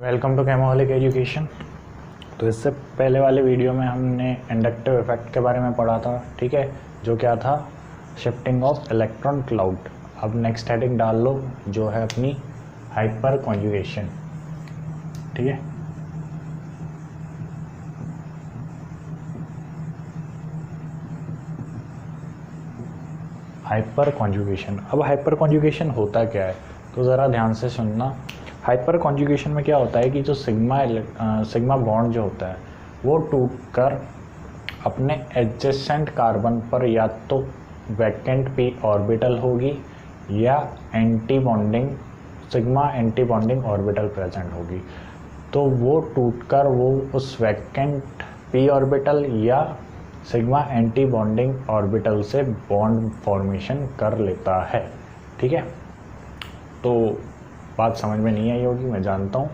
Welcome to केमोलिक education. तो इससे पहले वाले वीडियो में हमने इंडक्टिव इफेक्ट के बारे में पढ़ा था, ठीक है, जो क्या था, शिफ्टिंग ऑफ इलेक्ट्रॉन क्लाउड। अब नेक्स्ट हेडिंग डाल लो जो है अपनी हाइपर कॉन्जुगेशन, ठीक है। हाइपर कॉन्जुगेशन, अब हाइपर कॉन्जुगेशन होता क्या है तो ज़रा ध्यान से सुनना। हाइपर कॉन्जुगेशन में क्या होता है कि जो सिग्मा बॉन्ड जो होता है वो टूटकर अपने एडजेसेंट कार्बन पर या तो वैकेंट पी ऑर्बिटल होगी या anti bonding sigma anti bonding orbital present होगी। तो वो टूटकर वो उस वैकेंट पी ऑर्बिटल या सिग्मा एंटी बॉन्डिंग ऑर्बिटल से बॉन्ड फॉर्मेशन कर लेता है, ठीक है। तो बात समझ में नहीं आई होगी, मैं जानता हूँ,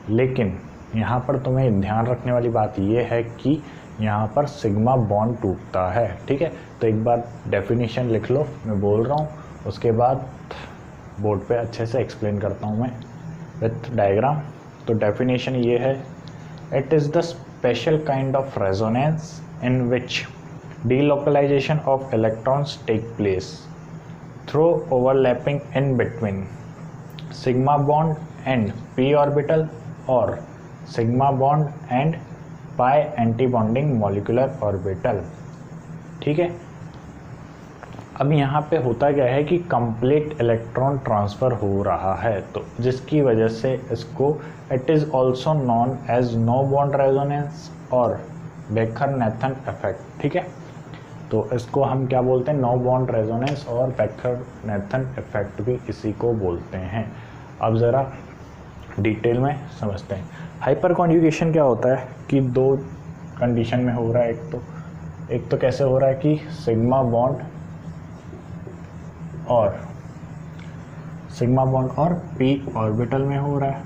लेकिन यहाँ पर तुम्हें ध्यान रखने वाली बात ये है कि यहाँ पर सिग्मा बॉन्ड टूटता है, ठीक है। तो एक बार डेफिनेशन लिख लो, मैं बोल रहा हूँ, उसके बाद बोर्ड पे अच्छे से एक्सप्लेन करता हूँ मैं विथ डायग्राम। तो डेफिनेशन ये है, it is the special kind of resonance in which delocalization of electrons take place through overlapping in between sigma bond and p orbital or sigma bond and pi antibonding molecular orbital, ठीक है। अब यहाँ पे होता क्या है कि complete electron transfer हो रहा है, तो जिसकी वजह से इसको it is also known as no bond resonance और बेकर-नेथन इफेक्ट, ठीक है। तो इसको हम क्या बोलते हैं, नो बॉन्ड रेजोनेंस और बेकर-नेथन इफेक्ट भी इसी को बोलते हैं। अब ज़रा डिटेल में समझते हैं। हाइपर कॉन्जुगेशन क्या होता है कि दो कंडीशन में हो रहा है। एक तो कैसे हो रहा है कि सिग्मा बॉन्ड और पी ऑर्बिटल में हो रहा है,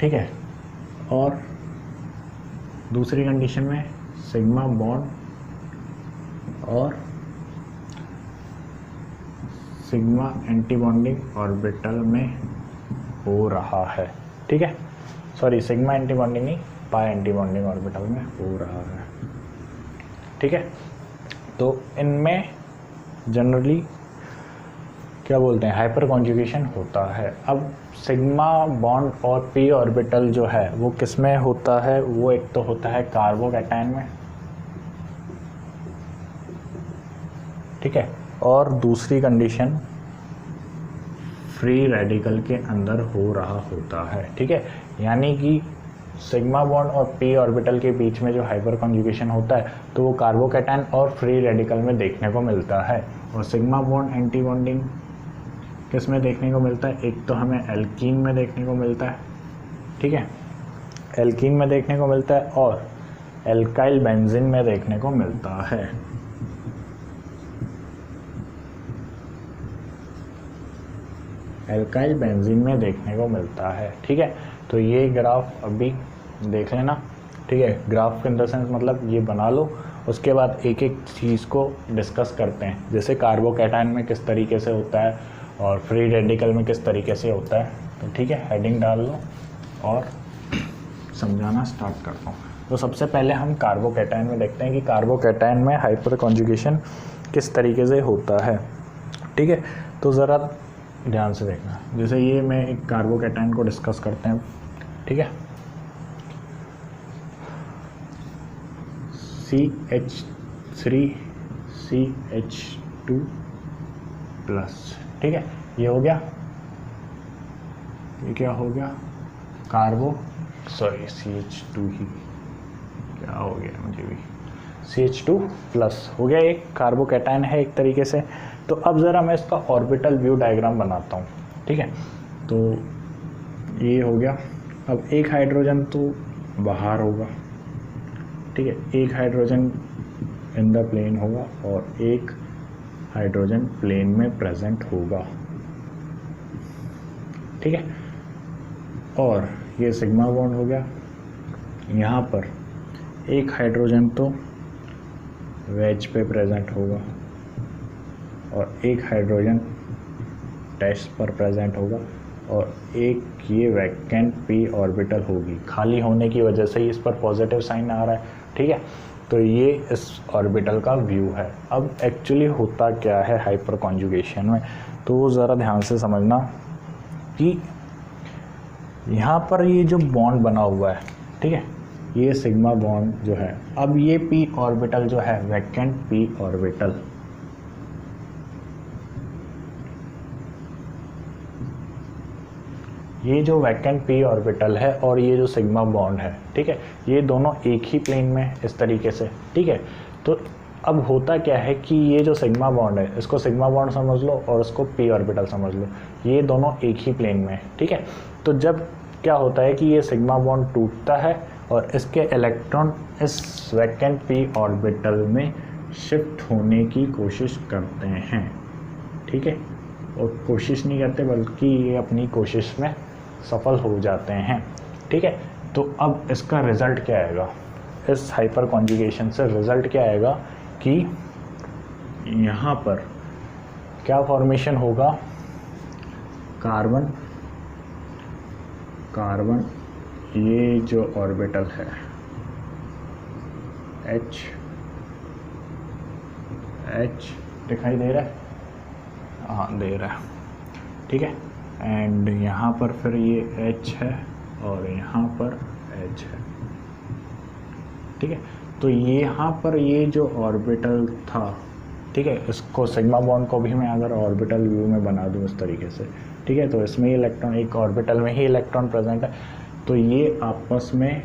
ठीक है। और दूसरी कंडीशन में सिग्मा बॉन्ड और सिग्मा एंटी बॉन्डिंग ऑर्बिटल में हो रहा है, ठीक है। सॉरी, सिग्मा एंटी बॉन्डिंग नहीं, पाई एंटी बॉन्डिंग ऑर्बिटल में हो रहा है, ठीक है। तो इनमें जनरली क्या बोलते हैं, हाइपर कॉन्जुगेशन होता है। अब सिग्मा बॉन्ड और पी ऑर्बिटल जो है वो किस में होता है, वो एक तो होता है कार्बोकैटायन में, ठीक है, और दूसरी कंडीशन फ्री रेडिकल के अंदर हो रहा होता है, ठीक है। यानी कि सिग्मा बॉन्ड और पी ऑर्बिटल के बीच में जो हाइपर कॉन्जुगेशन होता है तो वो कार्बोकैटायन और फ्री रेडिकल में देखने को मिलता है। और सिग्मा बॉन्ड एंटी बॉन्डिंग किस में देखने को मिलता है, एक तो हमें एल्कीन में देखने को मिलता है, ठीक है, एल्कीन में देखने को मिलता है, और एल्काइल बेंजीन में देखने को मिलता है। एल्काइल बेंजीन में देखने को मिलता है, ठीक है। तो ये ग्राफ अभी देख लेना, ठीक है। ग्राफ इन द सेंस मतलब ये बना लो, उसके बाद एक एक चीज़ को डिस्कस करते हैं। जैसे कार्बोकैटायन में किस तरीके से होता है और फ्री रेडिकल में किस तरीके से होता है, तो ठीक है, हेडिंग डाल लो और समझाना स्टार्ट करता हूँ। तो सबसे पहले हम कार्बोकैटायन में देखते हैं कि कार्बोकैटायन में हाइपर कॉन्जुगेशन किस तरीके से होता है, ठीक है। तो ज़रा ध्यान से देखना। जैसे ये मैं एक कार्बोकैटायन को डिस्कस करते हैं, ठीक है। CH3CH2 प्लस, ठीक है, ये हो गया। ये क्या हो गया, CH2 ही क्या हो गया, मुझे भी CH2 प्लस हो गया। एक कार्बोकैटायन है एक तरीके से। तो अब ज़रा मैं इसका ऑर्बिटल व्यू डायग्राम बनाता हूँ, ठीक है। तो ये हो गया। अब एक हाइड्रोजन तो बाहर होगा, ठीक है, एक हाइड्रोजन इन द प्लेन होगा और एक हाइड्रोजन प्लेन में प्रेजेंट होगा, ठीक है। और ये सिग्मा बॉन्ड हो गया। यहाँ पर एक हाइड्रोजन तो वेज पे प्रेजेंट होगा और एक हाइड्रोजन डैश पर प्रेजेंट होगा और एक ये वैकेंट p ऑर्बिटल होगी, खाली होने की वजह से ही इस पर पॉजिटिव साइन आ रहा है, ठीक है। तो ये इस ऑर्बिटल का व्यू है। अब एक्चुअली होता क्या है हाइपर कॉन्जुगेशन में, तो ज़रा ध्यान से समझना कि यहाँ पर ये जो बॉन्ड बना हुआ है, ठीक है, ये सिग्मा बॉन्ड जो है, अब ये p ऑर्बिटल जो है वैकेंट p ऑर्बिटल, ये जो वैकेंट p ऑर्बिटल है और ये जो सिग्मा बॉन्ड है, ठीक है, ये दोनों एक ही प्लेन में इस तरीके से, ठीक है। तो अब होता क्या है कि ये जो सिग्मा बॉन्ड है, इसको सिग्मा बॉन्ड समझ लो और इसको p ऑर्बिटल समझ लो, ये दोनों एक ही प्लेन में है, ठीक है। तो जब क्या होता है कि ये सिग्मा बॉन्ड टूटता है और इसके इलेक्ट्रॉन इस वैकेंट p ऑर्बिटल में शिफ्ट होने की कोशिश करते हैं, ठीक है, और कोशिश नहीं करते बल्कि ये अपनी कोशिश में सफल हो जाते हैं, ठीक है। तो अब इसका रिज़ल्ट क्या आएगा, इस हाइपर कॉन्जुगेशन से रिज़ल्ट क्या आएगा कि यहाँ पर क्या फॉर्मेशन होगा, कार्बन कार्बन ये जो ऑर्बिटल है H दिखाई दे रहा है, हाँ दे रहा है, ठीक है। एंड यहाँ पर फिर ये H है और यहाँ पर H है, ठीक है। तो ये यहाँ पर ये जो ऑर्बिटल था, ठीक है, इसको सिग्मा बॉन्ड को भी मैं अगर ऑर्बिटल व्यू में बना दूँ इस तरीके से, ठीक है, तो इसमें इलेक्ट्रॉन, एक ऑर्बिटल में ही इलेक्ट्रॉन प्रेजेंट है, तो ये आपस में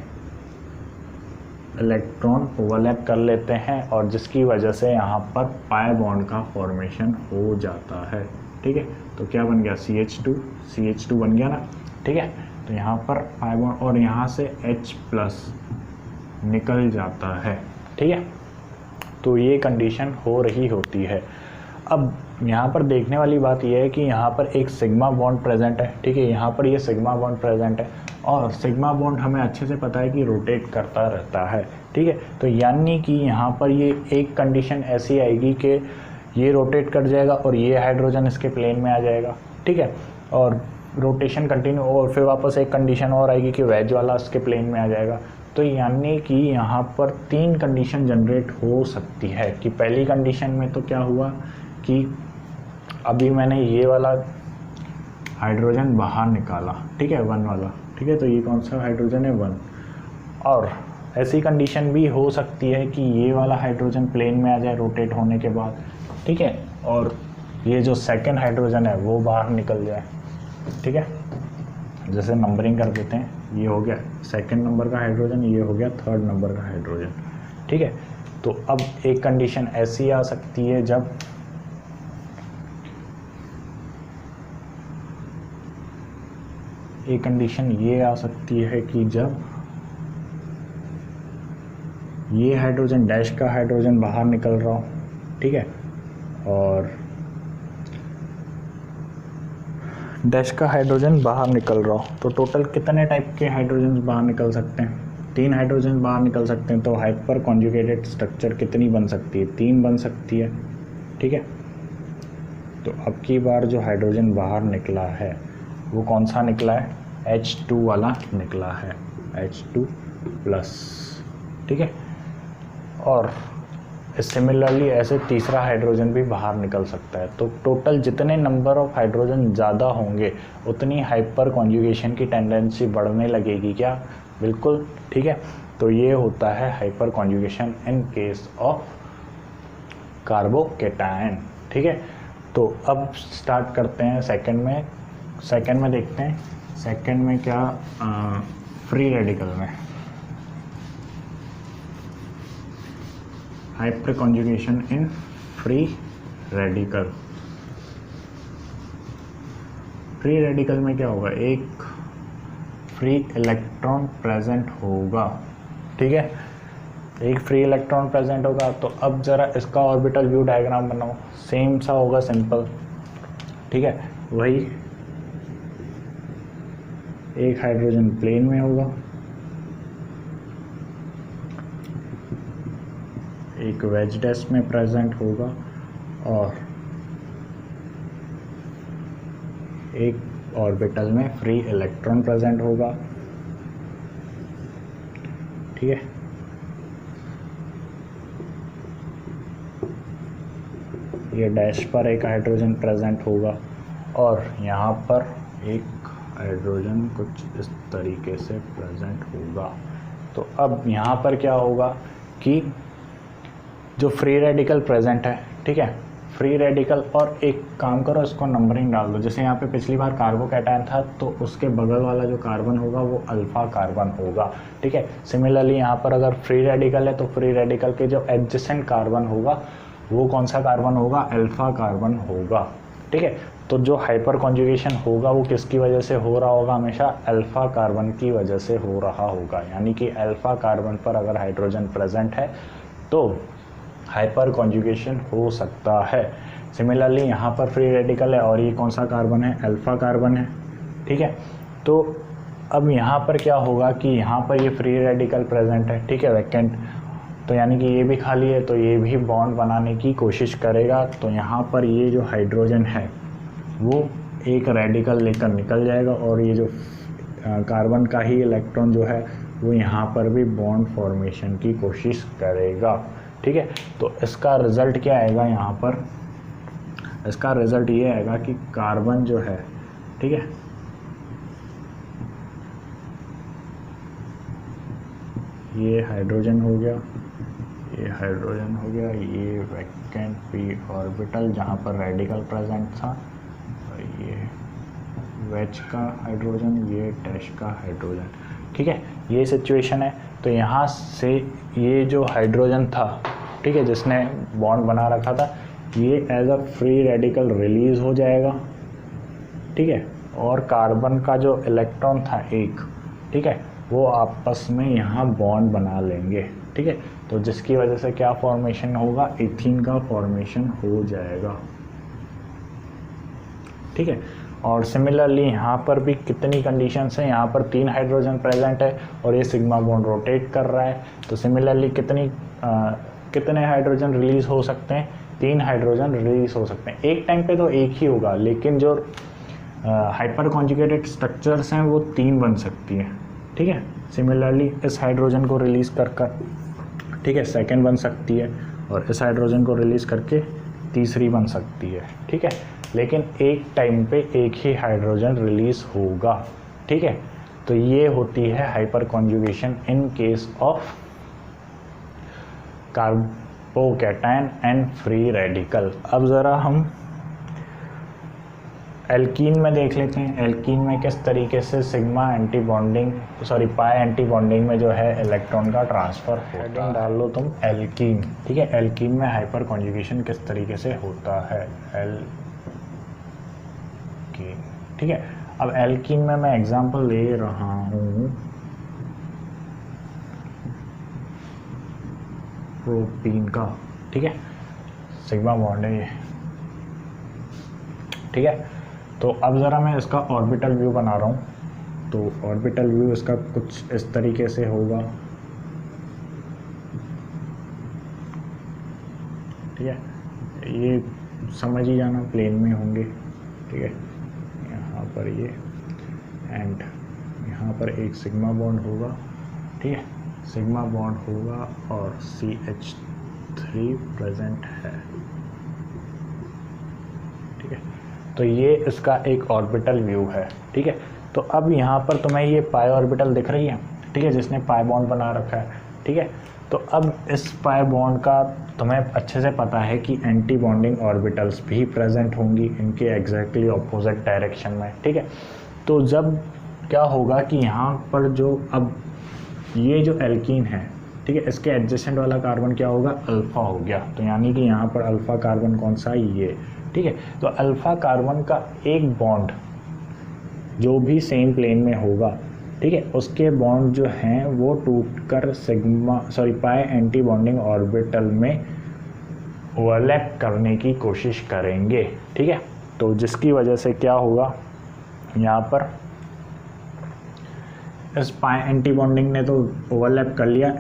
इलेक्ट्रॉन ओवरलैप कर लेते हैं और जिसकी वजह से यहाँ पर पाई बॉन्ड का फॉर्मेशन हो जाता है, ठीक है। तो क्या बन गया, CH2 बन गया ना, ठीक है। तो यहाँ पर पाई बॉन्ड और यहाँ से H प्लस निकल जाता है, ठीक है। तो ये कंडीशन हो रही होती है। अब यहाँ पर देखने वाली बात यह है कि यहाँ पर एक सिग्मा बॉन्ड प्रेजेंट है, ठीक है, यहाँ पर ये सिग्मा बॉन्ड प्रेजेंट है और सिग्मा बॉन्ड हमें अच्छे से पता है कि रोटेट करता रहता है, ठीक है। तो यानी कि यहाँ पर ये एक कंडीशन ऐसी आएगी कि ये रोटेट कर जाएगा और ये हाइड्रोजन इसके प्लेन में आ जाएगा, ठीक है, और रोटेशन कंटिन्यू, और फिर वापस एक कंडीशन और आएगी कि वेज वाला इसके प्लेन में आ जाएगा। तो यानी कि यहाँ पर 3 कंडीशन जनरेट हो सकती है कि पहली कंडीशन में तो क्या हुआ कि अभी मैंने ये वाला हाइड्रोजन बाहर निकाला, ठीक है, 1 वाला, ठीक है, तो ये कौन सा हाइड्रोजन है, 1। और ऐसी कंडीशन भी हो सकती है कि ये वाला हाइड्रोजन प्लेन में आ जाए रोटेट होने के बाद, ठीक है, और ये जो सेकंड हाइड्रोजन है वो बाहर निकल जाए, ठीक है। जैसे नंबरिंग कर देते हैं, ये हो गया सेकंड नंबर का हाइड्रोजन, ये हो गया थर्ड नंबर का हाइड्रोजन, ठीक है। तो अब एक कंडीशन ऐसी आ सकती है जब एक कंडीशन ये आ सकती है कि जब ये हाइड्रोजन डैश का हाइड्रोजन बाहर निकल रहा हो, ठीक है, और डैश का हाइड्रोजन बाहर निकल रहा हो, तो टोटल कितने टाइप के हाइड्रोजन बाहर निकल सकते हैं, 3 हाइड्रोजन बाहर निकल सकते हैं। तो हाइपर कॉन्जुगेटेड स्ट्रक्चर कितनी बन सकती है, 3 बन सकती है, ठीक है। तो अब की बार जो हाइड्रोजन बाहर निकला है वो कौन सा निकला है, H2 वाला निकला है, H2 प्लस, ठीक है। और सिमिलरली ऐसे तीसरा हाइड्रोजन भी बाहर निकल सकता है। तो टोटल जितने नंबर ऑफ हाइड्रोजन ज़्यादा होंगे उतनी हाइपर कॉन्जुगेशन की टेंडेंसी बढ़ने लगेगी, क्या, बिल्कुल, ठीक है। तो ये होता है hyper conjugation in case of carbocation, ठीक है। तो अब स्टार्ट करते हैं सेकंड में देखते हैं सेकंड में क्या, फ्री रेडिकल में hyper conjugation in free radical. Free radical में क्या होगा, एक फ्री इलेक्ट्रॉन प्रेजेंट होगा, ठीक है, एक फ्री इलेक्ट्रॉन प्रेजेंट होगा। तो अब ज़रा इसका ऑर्बिटल व्यू डायग्राम बनाओ, सेम सा होगा, सिंपल, ठीक है, वही एक हाइड्रोजन प्लेन में होगा, एक वेज डैश में प्रेजेंट होगा और एक ऑर्बिटल में फ्री इलेक्ट्रॉन प्रेजेंट होगा, ठीक है। ये डैश पर एक हाइड्रोजन प्रेजेंट होगा और यहाँ पर एक हाइड्रोजन कुछ इस तरीके से प्रेजेंट होगा। तो अब यहाँ पर क्या होगा कि जो फ्री रेडिकल प्रेजेंट है, ठीक है, फ्री रेडिकल, और एक काम करो इसको नंबरिंग डाल दो। जैसे यहाँ पे पिछली बार कार्बोकैटायन था तो उसके बगल वाला जो कार्बन होगा वो अल्फ़ा कार्बन होगा, ठीक है। सिमिलरली यहाँ पर अगर फ्री रेडिकल है तो फ्री रेडिकल के जो एडजेसेंट कार्बन होगा वो कौन सा कार्बन होगा, अल्फ़ा कार्बन होगा, ठीक है। तो जो हाइपर कॉन्जुगेशन होगा वो किसकी वजह से हो रहा होगा, हमेशा अल्फ़ा कार्बन की वजह से हो रहा होगा। यानी कि अल्फ़ा कार्बन पर अगर हाइड्रोजन प्रेजेंट है तो हाइपर कॉन्जुगेशन हो सकता है। सिमिलरली यहाँ पर फ्री रेडिकल है और ये कौन सा कार्बन है, अल्फ़ा कार्बन है, ठीक है। तो अब यहाँ पर क्या होगा कि यहाँ पर ये फ्री रेडिकल प्रेजेंट है, ठीक है, वैकेंट, तो यानी कि ये भी खाली है, तो ये भी बॉन्ड बनाने की कोशिश करेगा। तो यहाँ पर ये जो हाइड्रोजन है वो एक रेडिकल लेकर निकल जाएगा और ये जो कार्बन का ही इलेक्ट्रॉन जो है वो यहाँ पर भी बॉन्ड फॉर्मेशन की कोशिश करेगा, ठीक है। तो इसका रिज़ल्ट क्या आएगा, यहाँ पर इसका रिज़ल्ट ये आएगा कि कार्बन जो है, ठीक है, ये हाइड्रोजन हो गया, ये हाइड्रोजन हो गया, ये वैकेंट पी ऑर्बिटल जहाँ पर रेडिकल प्रेजेंट था, और ये वेज का हाइड्रोजन, ये डैश का हाइड्रोजन, ठीक है, ये सिचुएशन है। तो यहाँ से ये जो हाइड्रोजन था, ठीक है, जिसने बॉन्ड बना रखा था, ये as a free radical release हो जाएगा, ठीक है, और कार्बन का जो इलेक्ट्रॉन था एक, ठीक है, वो आपस में यहाँ बॉन्ड बना लेंगे, ठीक है। तो जिसकी वजह से क्या फॉर्मेशन होगा, इथीन का फॉर्मेशन हो जाएगा, ठीक है। और सिमिलरली यहाँ पर भी कितनी कंडीशंस हैं, यहाँ पर 3 हाइड्रोजन प्रेजेंट है और ये सिग्मा बॉन्ड रोटेट कर रहा है। तो सिमिलरली कितने हाइड्रोजन रिलीज़ हो सकते हैं, 3 हाइड्रोजन रिलीज़ हो सकते हैं। एक टाइम पे तो एक ही होगा, लेकिन जो हाइपर कॉन्जुगेटेड स्ट्रक्चर्स हैं वो 3 बन सकती हैं, ठीक है। सिमिलरली इस हाइड्रोजन को रिलीज़ कर ठीक है, सेकंड बन सकती है, और इस हाइड्रोजन को रिलीज़ करके तीसरी बन सकती है, ठीक है। लेकिन एक टाइम पे एक ही हाइड्रोजन रिलीज़ होगा, ठीक है। तो ये होती है hyper conjugation in case of carbocation and free radical. अब ज़रा हम एल्कीन में देख लेते हैं। एल्कीन में किस तरीके से सिग्मा एंटी बॉन्डिंग पाई एंटी बॉन्डिंग में जो है इलेक्ट्रॉन का ट्रांसफ़र होता है। डाल लो तुम एल्कीन, ठीक है। एल्कीन में हाइपर कॉन्जुगेशन किस तरीके से होता है, एल्कीन, ठीक है। अब एल्कीन में मैं एग्जांपल ले रहा हूँ प्रोपीन का, ठीक है, सिग्मा बॉन्ड है ये, ठीक है। तो अब ज़रा मैं इसका ऑर्बिटल व्यू बना रहा हूँ। तो ऑर्बिटल व्यू इसका कुछ इस तरीके से होगा, ठीक है। ये समझ ही जाना, प्लेन में होंगे, ठीक है। यहाँ पर ये एंड यहाँ पर एक सिग्मा बॉन्ड होगा, ठीक है, सिग्मा बॉन्ड होगा और CH3 प्रेजेंट है, ठीक है। तो ये इसका एक ऑर्बिटल व्यू है, ठीक है। तो अब यहाँ पर तुम्हें ये पाई ऑर्बिटल दिख रही है, ठीक है, जिसने पाई बॉन्ड बना रखा है, ठीक है। तो अब इस पाई बॉन्ड का तुम्हें अच्छे से पता है कि एंटी बॉन्डिंग ऑर्बिटल्स भी प्रेजेंट होंगी इनके एग्जैक्टली ऑपोजिट डायरेक्शन में, ठीक है। तो जब क्या होगा कि यहाँ पर जो अब ये जो एल्कीन है, ठीक है, इसके एडजेसेंट वाला कार्बन क्या होगा, अल्फ़ा हो गया। तो यानी कि यहाँ पर अल्फ़ा कार्बन कौन सा, ये, ठीक है। तो अल्फ़ा कार्बन का एक बॉन्ड जो भी सेम प्लेन में होगा, ठीक है, उसके बॉन्ड जो हैं वो टूटकर पाई एंटी बॉन्डिंग ऑर्बिटल में ओवरलैप करने की कोशिश करेंगे, ठीक है। तो जिसकी वजह से क्या होगा, यहाँ पर इस पाई एंटी बॉन्डिंग ने तो ओवरलैप कर लिया,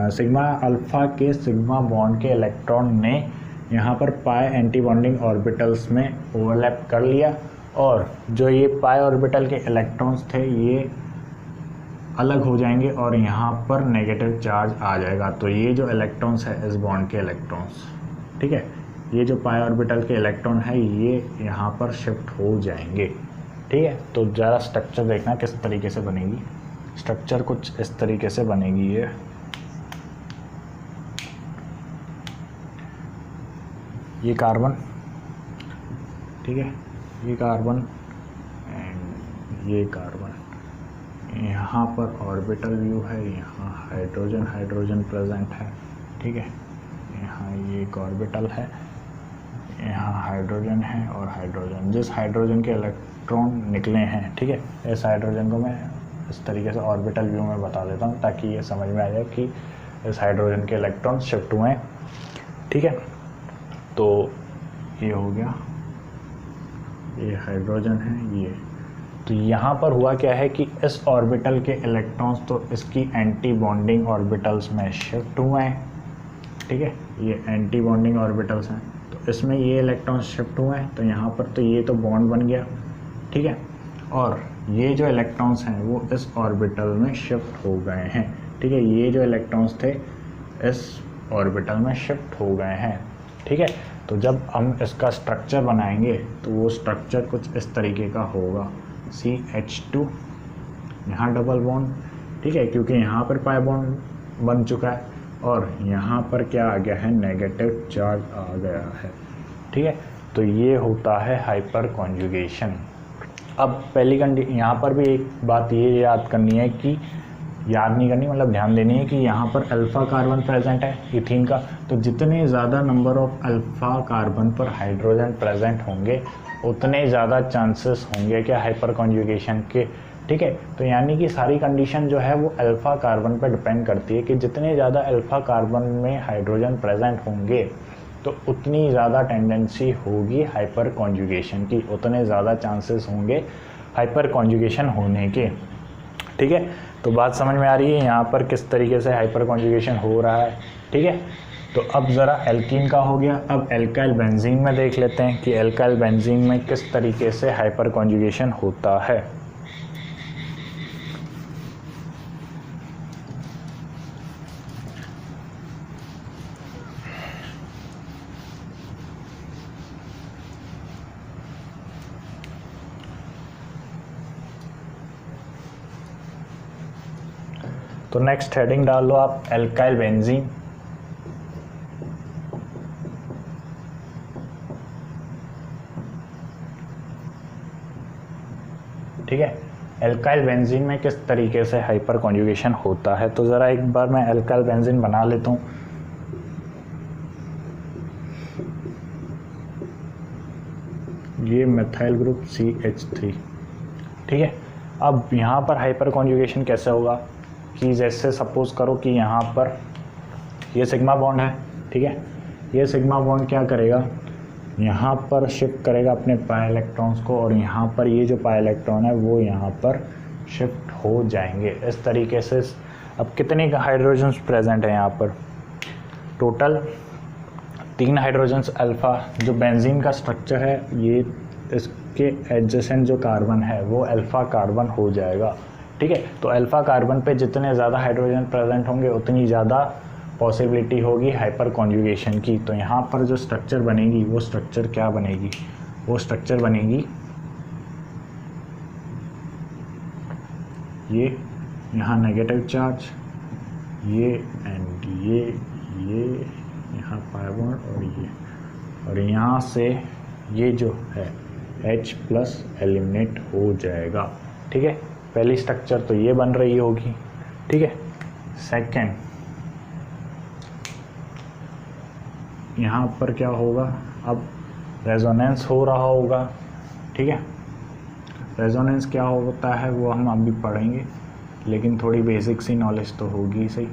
सिग्मा अल्फ़ा के सिग्मा बॉन्ड के इलेक्ट्रॉन ने यहाँ पर पाई एंटी बॉन्डिंग ऑर्बिटल्स में ओवरलैप कर लिया, और जो ये पाई ऑर्बिटल के इलेक्ट्रॉन्स थे ये अलग हो जाएंगे और यहाँ पर नेगेटिव चार्ज आ जाएगा। तो ये जो इलेक्ट्रॉन्स है इस बॉन्ड के इलेक्ट्रॉन्स, ठीक है, ये जो पाई ऑर्बिटल के इलेक्ट्रॉन है ये यहाँ पर शिफ्ट हो जाएंगे, ठीक है। तो ज़रा स्ट्रक्चर देखना किस तरीके से बनेगी। स्ट्रक्चर कुछ इस तरीके से बनेगी। ये कार्बन, ठीक है, ये कार्बन एंड ये कार्बन, यहाँ पर ऑर्बिटल व्यू है, यहाँ हाइड्रोजन प्रेजेंट है, ठीक है, यहाँ ये एक ऑर्बिटल है, यहाँ हाइड्रोजन है और हाइड्रोजन, जिस हाइड्रोजन के इलेक्ट्रॉन निकले हैं, ठीक है, इस हाइड्रोजन को मैं इस तरीके से ऑर्बिटल व्यू में बता देता हूँ ताकि ये समझ में आ जाए कि इस हाइड्रोजन के इलेक्ट्रॉन शिफ्ट हुए हैं, ठीक है। तो ये हो गया, ये हाइड्रोजन है ये। तो यहाँ पर हुआ क्या है कि इस ऑर्बिटल के इलेक्ट्रॉन्स तो इसकी एंटी बॉन्डिंग ऑर्बिटल्स में शिफ्ट हुए हैं, ठीक है, ये एंटी बॉन्डिंग ऑर्बिटल्स हैं, तो इसमें ये इलेक्ट्रॉन्स शिफ्ट हुए हैं, तो यहाँ पर तो ये तो बॉन्ड बन गया, ठीक है, और ये जो इलेक्ट्रॉन्स हैं वो इस ऑर्बिटल में शिफ्ट हो गए हैं, ठीक है, ये जो इलेक्ट्रॉन्स थे इस ऑर्बिटल में शिफ्ट हो गए हैं, ठीक है। तो जब हम इसका स्ट्रक्चर बनाएंगे तो वो स्ट्रक्चर कुछ इस तरीके का होगा, CH2, यहाँ डबल बॉन्ड, ठीक है, क्योंकि यहाँ पर पाई बॉन्ड बन चुका है और यहाँ पर क्या आ गया है, नेगेटिव चार्ज आ गया है, ठीक है। तो ये होता है हाइपर कॉन्जुगेशन। अब पहली यहाँ पर भी एक बात ये याद करनी है कि याद नहीं करनी, मतलब ध्यान देनी है कि यहाँ पर अल्फ़ा कार्बन प्रेजेंट है इथीन का, तो जितने ज़्यादा नंबर ऑफ अल्फ़ा कार्बन पर हाइड्रोजन प्रेजेंट होंगे उतने ज़्यादा चांसेस होंगे क्या, हाइपर कॉन्जुगेशन के, ठीक है। तो यानी कि सारी कंडीशन जो है वो अल्फ़ा कार्बन पर डिपेंड करती है कि जितने ज़्यादा अल्फ़ा कार्बन में हाइड्रोजन प्रेजेंट होंगे तो उतनी ज़्यादा टेंडेंसी होगी हाइपर कॉन्जुगेशन की, उतने ज़्यादा चांसेस होंगे हाइपर कॉन्जुगेशन होने के, ठीक है। तो बात समझ में आ रही है यहाँ पर किस तरीके से हाइपर कॉन्जुगेशन हो रहा है, ठीक है। तो अब ज़रा एल्कीन का हो गया, अब एल्काइल बेंजीन में देख लेते हैं कि एल्काइल बेंजीन में किस तरीके से हाइपर कॉन्जुगेशन होता है। तो नेक्स्ट हेडिंग डाल लो आप एल्काइल बेंजीन, ठीक है। एल्काइल बेंजीन में किस तरीके से हाइपर कॉन्जुगेशन होता है, तो ज़रा एक बार मैं एल्काइल बेंजीन बना लेता हूँ। ये मेथाइल ग्रुप CH3, ठीक है। अब यहाँ पर हाइपर कॉन्जुगेशन कैसे होगा कि जैसे सपोज करो कि यहाँ पर ये सिग्मा बॉन्ड है, ठीक है, ये सिग्मा बॉन्ड क्या करेगा, यहाँ पर शिफ्ट करेगा अपने पाई इलेक्ट्रॉन्स को और यहाँ पर ये जो पाई इलेक्ट्रॉन है वो यहाँ पर शिफ्ट हो जाएंगे इस तरीके से। अब कितने हाइड्रोजन्स प्रेजेंट हैं यहाँ पर, टोटल 3 हाइड्रोजन्स अल्फ़ा। जो बेंजीन का स्ट्रक्चर है ये इसके एडजेसेंट जो कार्बन है वो अल्फ़ा कार्बन हो जाएगा, ठीक है। तो अल्फ़ा कार्बन पे जितने ज़्यादा हाइड्रोजन प्रेजेंट होंगे उतनी ज़्यादा पॉसिबिलिटी होगी हाइपर कॉन्जुगेशन की। तो यहाँ पर जो स्ट्रक्चर बनेगी वो स्ट्रक्चर क्या बनेगी, वो स्ट्रक्चर बनेगी ये, यहाँ नेगेटिव चार्ज, ये एंड ये यहाँ पाई बॉन्ड और यहाँ से ये जो है H+ एलिमिनेट हो जाएगा, ठीक है। पहली स्ट्रक्चर तो ये बन रही होगी, ठीक है। सेकंड यहाँ पर क्या होगा, अब रेजोनेंस हो रहा होगा, ठीक है। रेजोनेंस क्या होता है वो हम अभी पढ़ेंगे, लेकिन थोड़ी बेसिक सी नॉलेज तो होगी सही।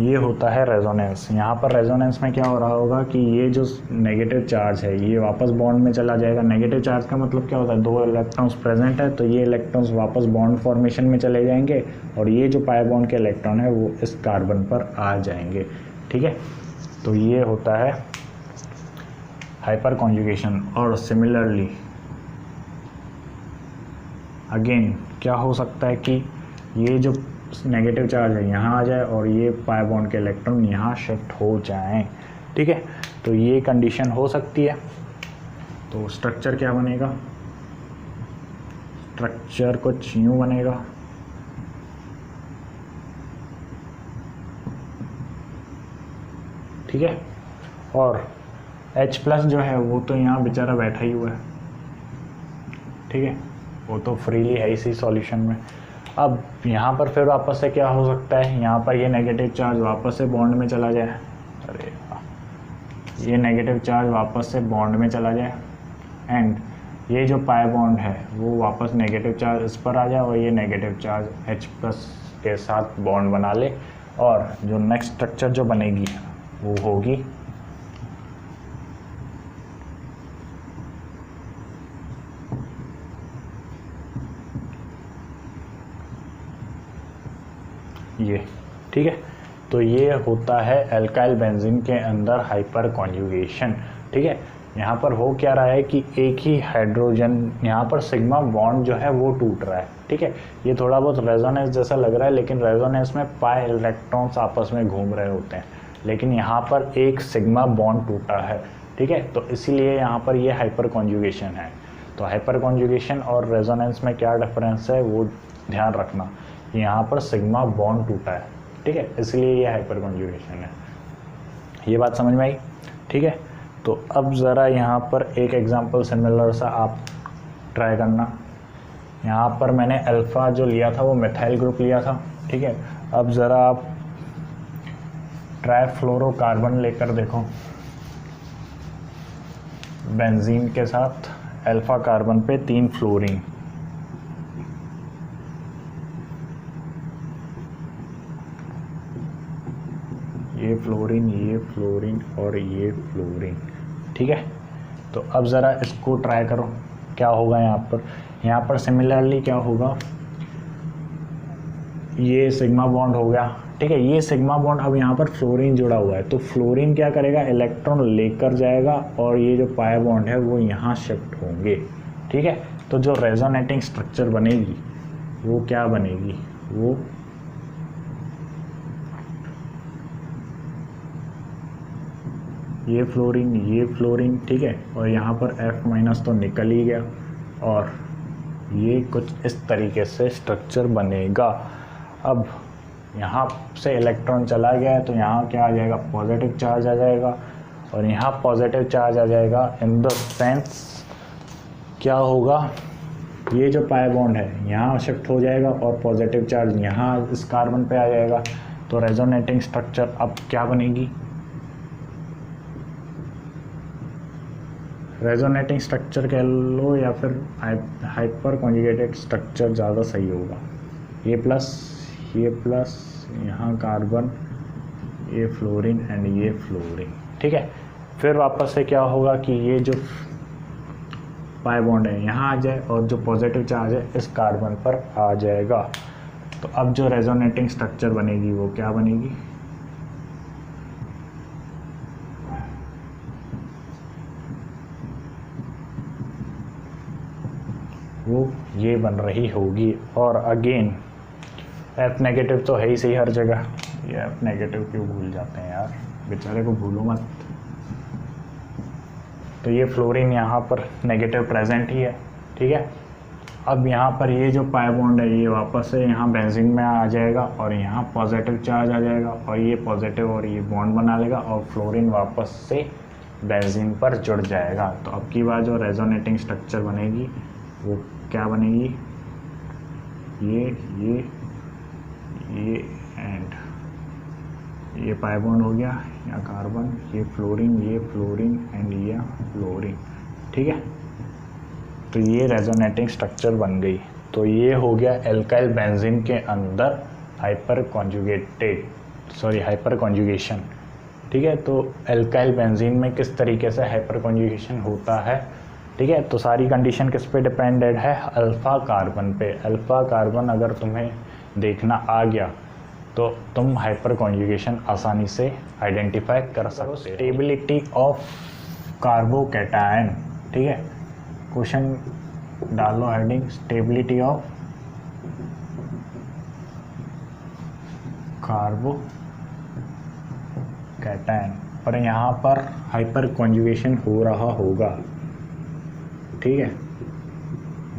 ये होता है रेजोनेंस। यहाँ पर रेजोनेंस में क्या हो रहा होगा कि ये जो नेगेटिव चार्ज है ये वापस बॉन्ड में चला जाएगा। नेगेटिव चार्ज का मतलब क्या होता है, 2 इलेक्ट्रॉन्स प्रेजेंट है तो ये इलेक्ट्रॉन्स वापस बॉन्ड फॉर्मेशन में चले जाएंगे और ये जो पाई बॉन्ड के इलेक्ट्रॉन है वो इस कार्बन पर आ जाएंगे, ठीक है। तो ये होता है हाइपर कॉन्जुगेशन। और सिमिलरली अगेन क्या हो सकता है कि ये जो नेगेटिव चार्ज है यहाँ आ जाए और ये पाई बॉन्ड के इलेक्ट्रॉन यहाँ शिफ्ट हो जाएं, ठीक है। तो ये कंडीशन हो सकती है। तो स्ट्रक्चर क्या बनेगा, स्ट्रक्चर कुछ यूँ बनेगा, ठीक है। और H प्लस जो है वो तो यहाँ बेचारा बैठा ही हुआ है, ठीक है, वो तो फ्रीली है इसी सॉल्यूशन में। अब यहाँ पर फिर वापस से क्या हो सकता है, यहाँ पर ये नेगेटिव चार्ज वापस से बॉन्ड में चला जाए, अरे ये नेगेटिव चार्ज वापस से बॉन्ड में चला जाए एंड ये जो पाई बॉन्ड है वो वापस नेगेटिव चार्ज इस पर आ जाए और ये नेगेटिव चार्ज H प्लस के साथ बॉन्ड बना ले। और जो नेक्स्ट स्ट्रक्चर जो बनेगी वो होगी ये, ठीक है। तो ये होता है एल्काइल बेंजीन के अंदर हाइपर कॉन्जुगेशन, ठीक है। यहाँ पर हो क्या रहा है कि एक ही हाइड्रोजन, यहाँ पर सिग्मा बॉन्ड जो है वो टूट रहा है, ठीक है। ये थोड़ा बहुत रेजोनेंस जैसा लग रहा है, लेकिन रेजोनेंस में पाई इलेक्ट्रॉन्स आपस में घूम रहे होते हैं, लेकिन यहाँ पर एक सिग्मा बॉन्ड टूटा है, ठीक है। तो इसीलिए यहाँ पर ये हाइपर कॉन्जुगेशन है। तो हाइपर कॉन्जुगेशन और रेजोनेंस में क्या डिफरेंस है वो ध्यान रखना। यहाँ पर सिग्मा बॉन्ड टूटा है, ठीक है, इसलिए ये हाइपर कॉन्जुगेशन है। ये बात समझ में आई, ठीक है। तो अब ज़रा यहाँ पर एक एग्जांपल सिमिलर सा आप ट्राई करना। यहाँ पर मैंने अल्फ़ा जो लिया था वो मिथाइल ग्रुप लिया था, ठीक है। अब ज़रा आप ट्राइफ्लोरोकार्बन लेकर देखो, बेंजीन के साथ अल्फ़ा कार्बन पे 3 फ्लोरीन, ये फ्लोरीन और ये फ्लोरीन, ठीक है। तो अब ज़रा इसको ट्राई करो क्या होगा। यहाँ पर सिमिलरली क्या होगा, ये सिग्मा बॉन्ड हो गया, ठीक है। ये सिग्मा बॉन्ड, अब यहाँ पर फ्लोरीन जुड़ा हुआ है, तो फ्लोरीन क्या करेगा, इलेक्ट्रॉन लेकर जाएगा और ये जो पाई बॉन्ड है वो यहाँ शिफ्ट होंगे, ठीक है। तो जो रेजोनेटिंग स्ट्रक्चर बनेगी वो क्या बनेगी, वो ये फ्लोरीन, ठीक है। और यहाँ पर F माइनस तो निकल ही गया और ये कुछ इस तरीके से स्ट्रक्चर बनेगा। अब यहाँ से इलेक्ट्रॉन चला गया है तो यहाँ क्या आ जाएगा, पॉजिटिव चार्ज आ जाएगा और यहाँ पॉजिटिव चार्ज आ जाएगा। इन द सेंस क्या होगा, ये जो पाई बॉन्ड है यहाँ शिफ्ट हो जाएगा और पॉजिटिव चार्ज यहाँ इस कार्बन पे आ जाएगा। तो रेजोनेटिंग स्ट्रक्चर अब क्या बनेगी, रेजोनेटिंग स्ट्रक्चर कह लो या फिर हाइपर कॉन्जुगेटेड स्ट्रक्चर ज़्यादा सही होगा। ये प्लस यहाँ कार्बन, ये फ्लोरीन एंड ये फ्लोरीन, ठीक है। फिर वापस से क्या होगा कि ये जो पाई बॉन्ड है यहाँ आ जाए और जो पॉजिटिव चार्ज है इस कार्बन पर आ जाएगा। तो अब जो रेजोनेटिंग स्ट्रक्चर बनेगी वो क्या बनेगी, वो ये बन रही होगी। और अगेन F नेगेटिव तो है ही सही हर जगह, ये F नेगेटिव क्यों भूल जाते हैं यार, बेचारे को भूलो मत। तो ये फ्लोरीन यहाँ पर नेगेटिव प्रेजेंट ही है, ठीक है। अब यहाँ पर ये जो पाई बॉन्ड है ये वापस से यहाँ बेंजीन में आ जाएगा और यहाँ पॉजिटिव चार्ज आ जाएगा और ये पॉजिटिव और ये बॉन्ड बना लेगा और फ्लोरीन वापस से बेंजीन पर जुड़ जाएगा। तो अब की बार जो रेजोनेटिंग स्ट्रक्चर बनेगी वो क्या बनेगी, ये एंड ये पाई बॉन्ड हो गया, यहाँ कार्बन, ये फ्लोरीन एंड ये फ्लोरीन, ठीक है। तो ये रेजोनेटिंग स्ट्रक्चर बन गई। तो ये हो गया एल्काइल बेंजीन के अंदर हाइपर कॉन्जुगेशन, ठीक है। तो एल्काइल बेंजीन में किस तरीके से हाइपर कॉन्जुगेशन होता है, ठीक है। तो सारी कंडीशन किस पे डिपेंडेड है, अल्फ़ा कार्बन पे। अल्फ़ा कार्बन अगर तुम्हें देखना आ गया तो तुम हाइपर कॉन्जुगेशन आसानी से आइडेंटिफाई कर सकते हो। स्टेबिलिटी ऑफ कार्बोकैटायन, ठीक है। क्वेश्चन डालो हेडिंग स्टेबिलिटी ऑफ कार्बोकैटायन, पर यहाँ पर हाइपर कॉन्जुगेशन हो रहा होगा, ठीक है।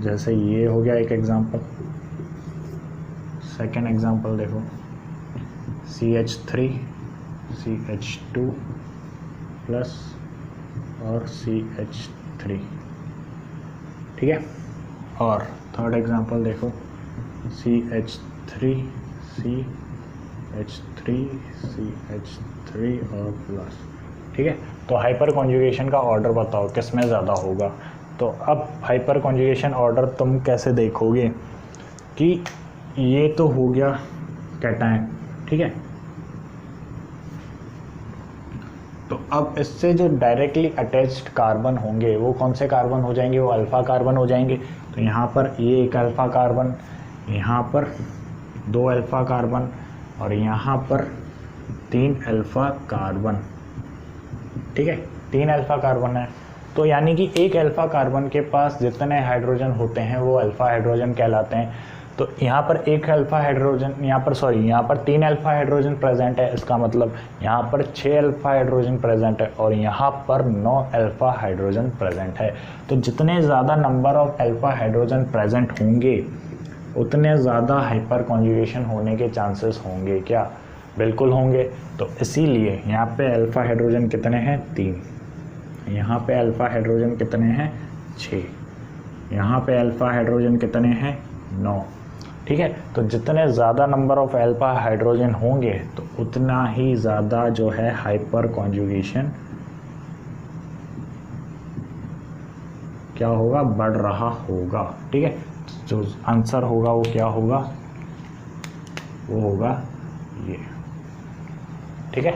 जैसे ये हो गया एक एग्जांपल। सेकेंड एग्जांपल देखो, CH3 CH2 प्लस और CH3, ठीक है। और थर्ड एग्जांपल देखो, CH3 CH3 CH3 और प्लस, ठीक है। तो हाइपर कॉन्जुगेशन का ऑर्डर बताओ किस में ज़्यादा होगा। तो अब हाइपर कॉन्जुगेशन ऑर्डर तुम कैसे देखोगे कि ये तो हो गया कैटायन, ठीक है। तो अब इससे जो डायरेक्टली अटैच्ड कार्बन होंगे वो कौन से कार्बन हो जाएंगे, वो अल्फ़ा कार्बन हो जाएंगे। तो यहाँ पर ये एक अल्फ़ा कार्बन, यहाँ पर 2 अल्फ़ा कार्बन और यहाँ पर 3 अल्फ़ा कार्बन, ठीक है। 3 अल्फ़ा कार्बन है, तो यानी कि एक अल्फ़ा कार्बन के पास जितने हाइड्रोजन होते हैं वो अल्फ़ा हाइड्रोजन कहलाते हैं। तो यहाँ पर एक अल्फ़ा हाइड्रोजन, यहाँ पर 3 अल्फ़ा हाइड्रोजन प्रेजेंट है, इसका मतलब यहाँ पर 6 अल्फ़ा हाइड्रोजन प्रेजेंट है और यहाँ पर 9 अल्फ़ा हाइड्रोजन प्रेजेंट है। तो जितने ज़्यादा number of alpha hydrogen present होंगे उतने ज़्यादा हाइपर कॉन्जुगेशन होने के चांसेस होंगे, क्या बिल्कुल होंगे। तो इसीलिए यहाँ पे अल्फ़ा हाइड्रोजन कितने हैं, 3, यहाँ पे अल्फ़ा हाइड्रोजन कितने हैं, 6, यहाँ पे अल्फ़ा हाइड्रोजन कितने हैं, 9, ठीक है। तो जितने ज़्यादा नंबर ऑफ अल्फ़ा हाइड्रोजन होंगे तो उतना ही ज़्यादा जो है हाइपर कॉन्जुगेशन क्या होगा, बढ़ रहा होगा, ठीक है। जो आंसर होगा वो क्या होगा, वो होगा ये, ठीक है।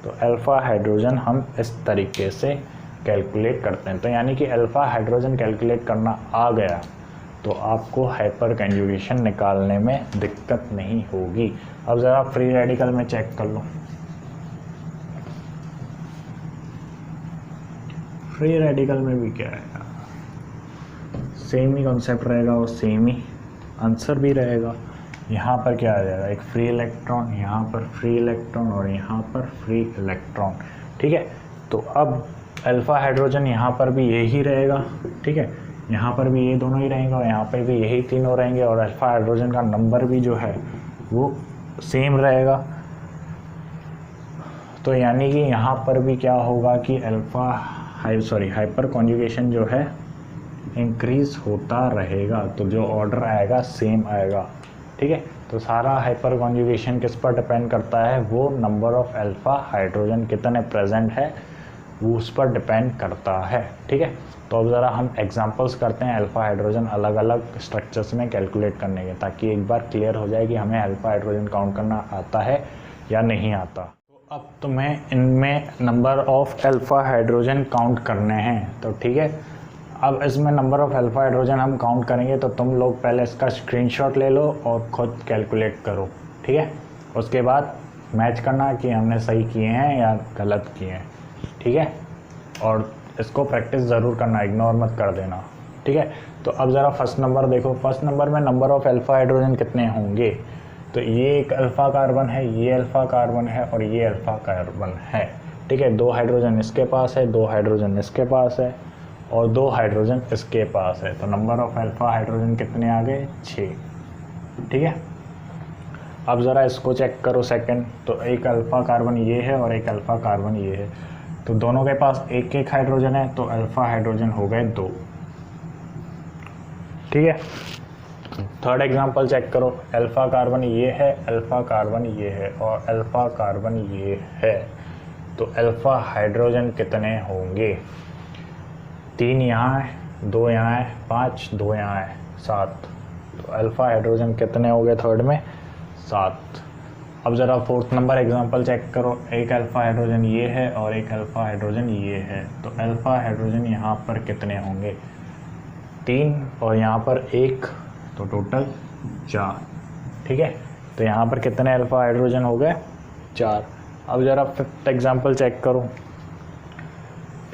तो अल्फ़ा हाइड्रोजन हम इस तरीके से कैलकुलेट करते हैं। तो यानी कि अल्फ़ा हाइड्रोजन कैलकुलेट करना आ गया तो आपको हाइपर कॉन्जुगेशन निकालने में दिक्कत नहीं होगी। अब ज़रा फ्री रेडिकल में चेक कर लो। फ्री रेडिकल में भी क्या है, सेम ही कॉन्सेप्ट रहेगा और सेम ही आंसर भी रहेगा। यहाँ पर क्या आ जाएगा, एक फ्री इलेक्ट्रॉन, यहाँ पर फ्री इलेक्ट्रॉन और यहाँ पर फ्री इलेक्ट्रॉन, ठीक है। तो अब अल्फ़ा हाइड्रोजन यहाँ पर भी यही रहेगा, ठीक है, यहाँ पर भी ये दोनों ही रहेंगे और यहाँ पर भी यही तीनों रहेंगे और अल्फ़ा हाइड्रोजन का नंबर भी जो है वो सेम रहेगा। तो यानी कि यहाँ पर भी क्या होगा कि हाइपर कॉन्जुगेशन जो है इंक्रीज़ होता रहेगा। तो जो ऑर्डर आएगा सेम आएगा, ठीक है। तो सारा हाइपर कॉन्जुगेशन किस पर डिपेंड करता है, वो नंबर ऑफ अल्फ़ा हाइड्रोजन कितने प्रेजेंट है वो उस पर डिपेंड करता है, ठीक है। तो अब ज़रा हम एग्जांपल्स करते हैं अल्फ़ा हाइड्रोजन अलग अलग स्ट्रक्चर्स में कैलकुलेट करने के, ताकि एक बार क्लियर हो जाए कि हमें अल्फ़ा हाइड्रोजन काउंट करना आता है या नहीं आता। तो अब तुम्हें इनमें number of alpha hydrogen count करने हैं, तो ठीक है। अब इसमें नंबर ऑफ़ अल्फ़ा हाइड्रोजन हम काउंट करेंगे तो तुम लोग पहले इसका स्क्रीनशॉट ले लो और ख़ुद कैलकुलेट करो, ठीक है। उसके बाद मैच करना कि हमने सही किए हैं या गलत किए हैं, ठीक है। और इसको प्रैक्टिस ज़रूर करना, इग्नोर मत कर देना, ठीक है। तो अब ज़रा फर्स्ट नंबर देखो। फर्स्ट नंबर में नंबर ऑफ़ अल्फ़ा हाइड्रोजन कितने होंगे, तो ये एक अल्फ़ा कार्बन है, ये अल्फ़ा कार्बन है और ये अल्फ़ा कार्बन है, ठीक है। 2 हाइड्रोजन इसके पास है, 2 हाइड्रोजन इसके पास है और 2 हाइड्रोजन इसके पास है। तो नंबर ऑफ़ अल्फ़ा हाइड्रोजन कितने आ गए, 6, ठीक है। अब ज़रा इसको चेक करो सेकंड। तो एक अल्फ़ा कार्बन ये है और एक अल्फ़ा कार्बन ये है, तो दोनों के पास एक एक हाइड्रोजन है, तो अल्फ़ा हाइड्रोजन हो गए 2, ठीक है। थर्ड एग्जांपल चेक करो। अल्फ़ा कार्बन ये है, अल्फ़ा कार्बन ये है और अल्फ़ा कार्बन ये है, तो अल्फ़ा हाइड्रोजन कितने होंगे, 3 यहाँ है, 2 यहाँ है, 5, 2 यहाँ है, 7। तो अल्फ़ा हाइड्रोजन कितने हो गए थर्ड में, 7। अब ज़रा फोर्थ नंबर एग्जांपल चेक करो। एक अल्फ़ा हाइड्रोजन ये है और एक अल्फ़ा हाइड्रोजन ये है, तो अल्फ़ा हाइड्रोजन यहाँ पर कितने होंगे, 3 और यहाँ पर 1, तो टोटल 4, ठीक है। तो यहाँ पर कितने अल्फ़ा हाइड्रोजन हो गए, 4। अब ज़रा फिफ्थ एग्जांपल चेक करो।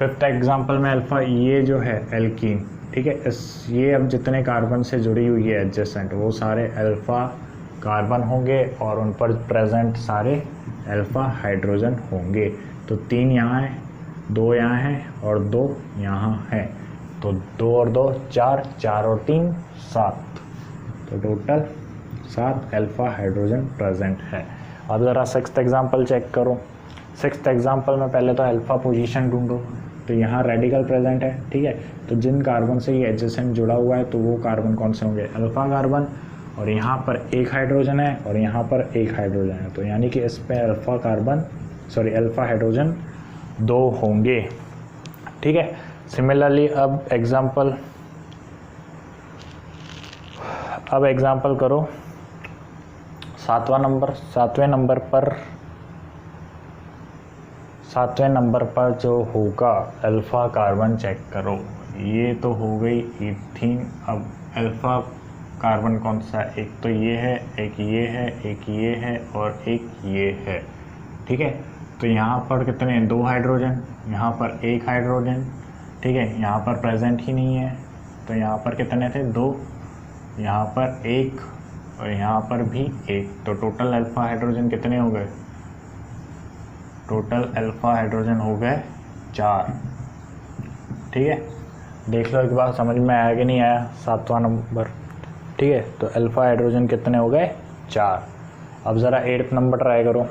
फिफ्थ एग्जांपल में अल्फ़ा, ये जो है एल्कीन, ठीक है, इस ये अब जितने कार्बन से जुड़ी हुई है एडजेसेंट वो सारे अल्फ़ा कार्बन होंगे और उन पर प्रेजेंट सारे अल्फ़ा हाइड्रोजन होंगे। तो 3 यहाँ हैं, 2 यहाँ हैं और 2 यहाँ हैं, तो 2 और 2 4, 4 और 3 7, तो टोटल 7 अल्फ़ा हाइड्रोजन प्रेजेंट है। अब ज़रा सिक्स्थ एग्जांपल चेक करो। सिक्स्थ एग्जांपल में पहले तो अल्फ़ा पोजीशन ढूंढो, तो यहाँ रेडिकल प्रेजेंट है, ठीक है, तो जिन कार्बन से ये एडजेसेंट जुड़ा हुआ है तो वो कार्बन कौन से होंगे, अल्फ़ा कार्बन, और यहाँ पर एक हाइड्रोजन है और यहाँ पर एक हाइड्रोजन है, तो यानी कि इस पे अल्फ़ा हाइड्रोजन 2 होंगे, ठीक है। सिमिलरली अब एग्जांपल करो सातवें नंबर पर जो होगा अल्फ़ा कार्बन चेक करो। ये तो हो गई इथीन। अब अल्फ़ा कार्बन कौन सा, एक तो ये है, एक ये है, एक ये है और एक ये है, ठीक है। तो यहाँ पर कितने, 2 हाइड्रोजन, यहाँ पर 1 हाइड्रोजन, ठीक है, यहाँ पर प्रेजेंट ही नहीं है, तो यहाँ पर कितने थे, 2, यहाँ पर 1 और यहाँ पर भी 1, तो टोटल अल्फ़ा हाइड्रोजन कितने हो गए, टोटल अल्फ़ा हाइड्रोजन हो गए 4, ठीक है। देख लो एक बार समझ में आया कि नहीं आया, 7वां नंबर, ठीक है। तो अल्फ़ा हाइड्रोजन कितने हो गए, 4। अब ज़रा 8th नंबर ट्राई करो।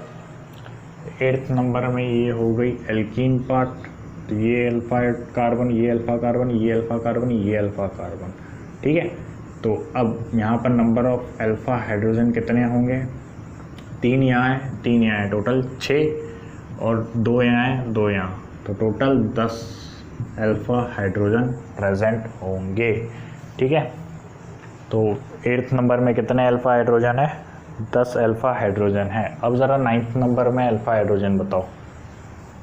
8th नंबर में ये हो गई एल्कीन पार्ट, तो ये अल्फ़ा कार्बन, ये अल्फ़ा कार्बन, ये अल्फ़ा कार्बन, ये अल्फ़ा कार्बन, ठीक है। तो अब यहाँ पर नंबर ऑफ अल्फ़ा हाइड्रोजन कितने होंगे, 3 यहाँ है, 3 यहाँ है, टोटल 6 और 2 यहाँ है, 2 यहाँ, तो टोटल 10 अल्फ़ा हाइड्रोजन प्रेजेंट होंगे, ठीक है। तो 8th नंबर में कितने अल्फ़ा हाइड्रोजन है, 10 अल्फ़ा हाइड्रोजन है। अब ज़रा 9th नंबर में अल्फ़ा हाइड्रोजन बताओ।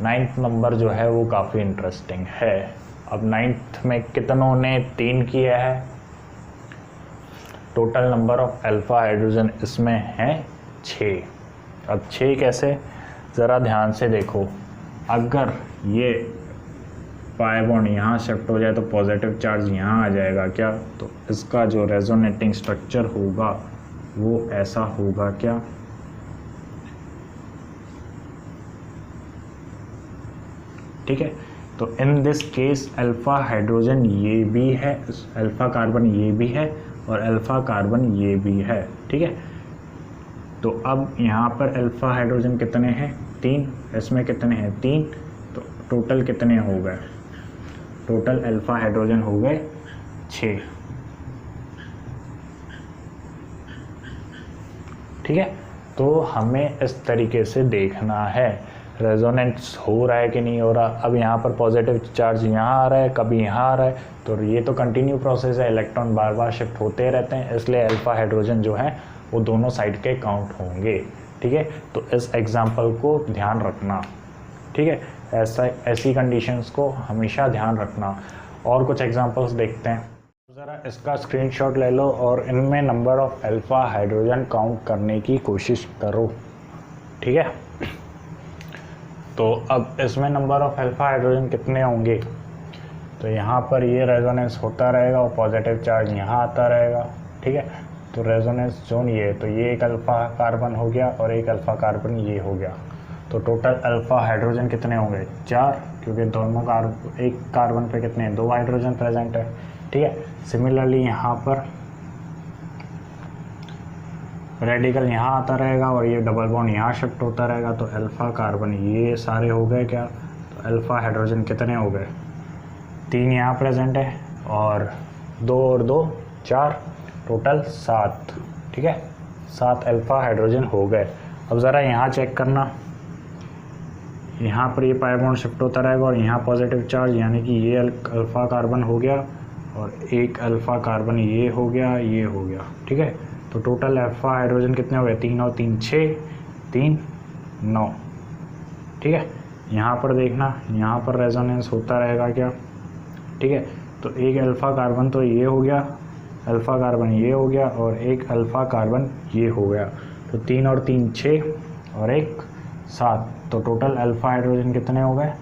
9th नंबर जो है वो काफ़ी इंटरेस्टिंग है। अब 9th में कितनों ने 3 किया है, total number of alpha hydrogen इसमें है 6। अब 6 कैसे, ज़रा ध्यान से देखो, अगर ये पाई बॉन्ड यहाँ शिफ्ट हो जाए तो पॉजिटिव चार्ज यहाँ आ जाएगा क्या, तो इसका जो रेजोनेटिंग स्ट्रक्चर होगा वो ऐसा होगा क्या, ठीक है। तो in this case alpha hydrogen ये भी है, अल्फ़ा कार्बन ये भी है और अल्फ़ा कार्बन ये भी है, ठीक है। तो अब यहाँ पर अल्फ़ा हाइड्रोजन कितने हैं, 3, इसमें कितने हैं, 3, तो टोटल कितने हो गए, टोटल अल्फ़ा हाइड्रोजन हो गए 6, ठीक है। तो हमें इस तरीके से देखना है रेजोनेंस हो रहा है कि नहीं हो रहा। अब यहाँ पर पॉजिटिव चार्ज यहाँ आ रहा है, कभी यहाँ आ रहा है, तो ये तो कंटिन्यू प्रोसेस है, इलेक्ट्रॉन बार बार शिफ्ट होते रहते हैं, इसलिए अल्फ़ा हाइड्रोजन जो है वो दोनों साइड के काउंट होंगे, ठीक है। तो इस एग्जांपल को ध्यान रखना, ठीक है, ऐसी कंडीशंस को हमेशा ध्यान रखना। और कुछ एग्जांपल्स देखते हैं, ज़रा इसका स्क्रीनशॉट ले लो और इनमें number of alpha hydrogen count करने की कोशिश करो, ठीक है। तो अब इसमें नंबर ऑफ अल्फ़ा हाइड्रोजन कितने होंगे, तो यहाँ पर ये रेजोनेंस होता रहेगा और पॉजिटिव चार्ज यहाँ आता रहेगा, ठीक है। तो रेजोनेंस जोन ये, तो ये एक अल्फ़ा कार्बन हो गया और एक अल्फ़ा कार्बन ये हो गया, तो टोटल अल्फ़ा हाइड्रोजन कितने होंगे, 4, क्योंकि दोनों एक कार्बन पे कितने, 2 हाइड्रोजन प्रेजेंट है, ठीक है। सिमिलरली यहाँ पर रेडिकल यहाँ आता रहेगा और ये डबल बॉन्ड यहाँ शिफ्ट होता रहेगा, तो अल्फ़ा कार्बन ये सारे हो गए क्या, तो अल्फ़ा हाइड्रोजन कितने हो गए, 3 यहाँ प्रेजेंट है और 2 और 2 4, टोटल 7, ठीक है, 7 अल्फ़ा हाइड्रोजन हो गए। अब ज़रा यहाँ चेक करना, यहाँ पर ये पाई बॉन्ड शिफ्ट होता रहेगा और यहाँ पॉजिटिव चार्ज, यानी कि ये अल्फ़ा कार्बन हो गया और एक अल्फ़ा कार्बन ये हो गया, ये हो गया, ठीक है। तो टोटल अल्फ़ा हाइड्रोजन कितने हो गए, 3 और 3 6, 3 9, ठीक है। यहाँ पर देखना, यहाँ पर रेजोनेंस होता रहेगा क्या, ठीक है। तो एक अल्फ़ा कार्बन तो ये हो गया, अल्फ़ा कार्बन ये हो गया और एक अल्फ़ा कार्बन ये हो गया, तो 3 और 3 6 और 1 7, तो टोटल अल्फ़ा हाइड्रोजन कितने हो गए,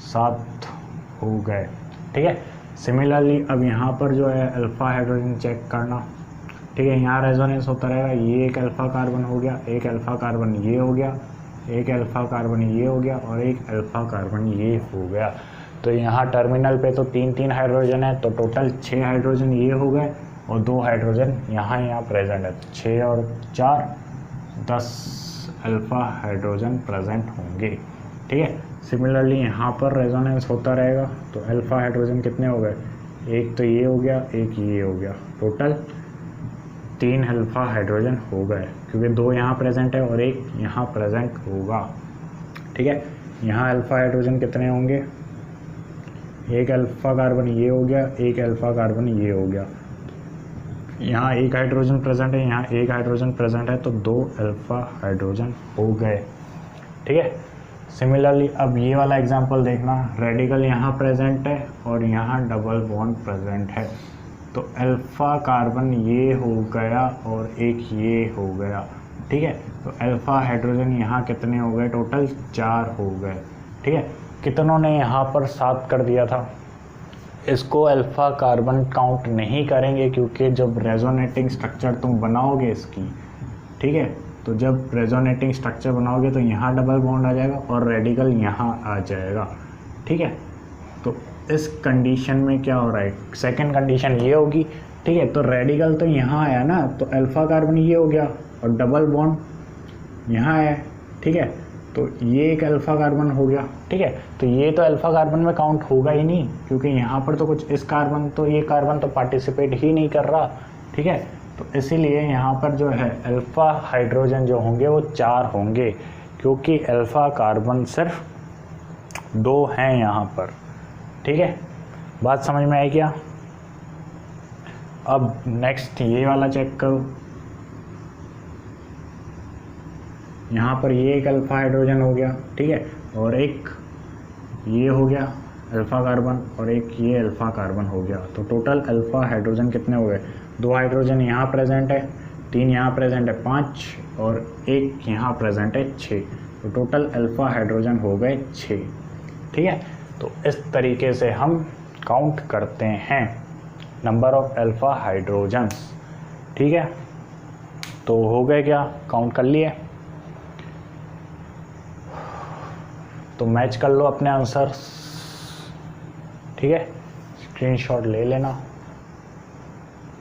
7 हो गए। ठीक है, सिमिलरली अब यहाँ पर जो है अल्फ़ा हाइड्रोजन चेक करना। ठीक है, यहाँ रेजोनेंस होता रहेगा, ये एक अल्फ़ा कार्बन हो गया, एक अल्फ़ा कार्बन ये हो गया, एक अल्फ़ा कार्बन ये हो गया और एक अल्फ़ा कार्बन ये हो गया। तो यहाँ टर्मिनल पे तो 3 हाइड्रोजन है, तो टोटल 6 हाइड्रोजन ये हो गए और 2 हाइड्रोजन यहाँ प्रेजेंट है। 6 और 4 10 अल्फ़ा हाइड्रोजन प्रेजेंट होंगे। ठीक है, सिमिलरली यहाँ पर रेजोनेंस होता रहेगा, तो अल्फ़ा हाइड्रोजन कितने हो गए, एक तो ये हो गया, एक ये हो गया, टोटल 3 अल्फ़ा हाइड्रोजन हो गए, क्योंकि 2 यहाँ प्रेजेंट है और एक यहाँ प्रेजेंट होगा। ठीक है, यहाँ अल्फ़ा हाइड्रोजन कितने होंगे, एक अल्फ़ा कार्बन ये हो गया, एक अल्फ़ा कार्बन ये हो गया, यहाँ एक हाइड्रोजन प्रेजेंट है, यहाँ एक हाइड्रोजन प्रेजेंट है, तो 2 अल्फ़ा हाइड्रोजन हो गए। ठीक है, सिमिलरली अब ये वाला एग्जांपल देखना, रेडिकल यहाँ प्रेजेंट है और यहाँ डबल बॉन्ड प्रेजेंट है, तो अल्फ़ा कार्बन ये हो गया और एक ये हो गया। ठीक है, तो अल्फ़ा हाइड्रोजन यहाँ कितने हो गए, टोटल 4 हो गए। ठीक है, कितनों ने यहाँ पर 7 कर दिया था, इसको अल्फ़ा कार्बन काउंट नहीं करेंगे, क्योंकि जब रेजोनेटिंग स्ट्रक्चर तुम बनाओगे इसकी, ठीक है, तो जब रेजोनेटिंग स्ट्रक्चर बनाओगे तो यहाँ डबल बॉन्ड आ जाएगा और रेडिकल यहाँ आ जाएगा। ठीक है, तो इस कंडीशन में क्या हो रहा है, सेकंड कंडीशन ये होगी। ठीक है, तो रेडिकल तो यहाँ आया ना, तो अल्फ़ा कार्बन ये हो गया और डबल बॉन्ड यहाँ आया। ठीक है, तो ये एक अल्फ़ा कार्बन हो गया। ठीक है, तो ये तो अल्फ़ा कार्बन में काउंट होगा ही नहीं, क्योंकि यहाँ पर तो कुछ इस कार्बन तो ये कार्बन तो पार्टिसिपेट ही नहीं कर रहा। ठीक है, तो इसीलिए यहाँ पर जो है अल्फ़ा हाइड्रोजन जो होंगे वो 4 होंगे, क्योंकि अल्फ़ा कार्बन सिर्फ 2 हैं यहाँ पर। ठीक है, बात समझ में आई क्या? अब नेक्स्ट ये वाला चेक करो, यहाँ पर ये एक अल्फ़ा हाइड्रोजन हो गया। ठीक है, और एक ये हो गया अल्फ़ा कार्बन और एक ये अल्फ़ा कार्बन हो गया, तो टोटल अल्फ़ा हाइड्रोजन कितने हो गए, 2 हाइड्रोजन यहाँ प्रेजेंट है, 3 यहाँ प्रेजेंट है 5 और एक यहाँ प्रेजेंट है 6, तो टोटल अल्फ़ा हाइड्रोजन हो गए 6। ठीक है, तो इस तरीके से हम काउंट करते हैं नंबर ऑफ अल्फ़ा हाइड्रोजन्स। ठीक है, तो हो गए क्या, काउंट कर लिए? तो मैच कर लो अपने आंसर। ठीक है, स्क्रीनशॉट ले लेना।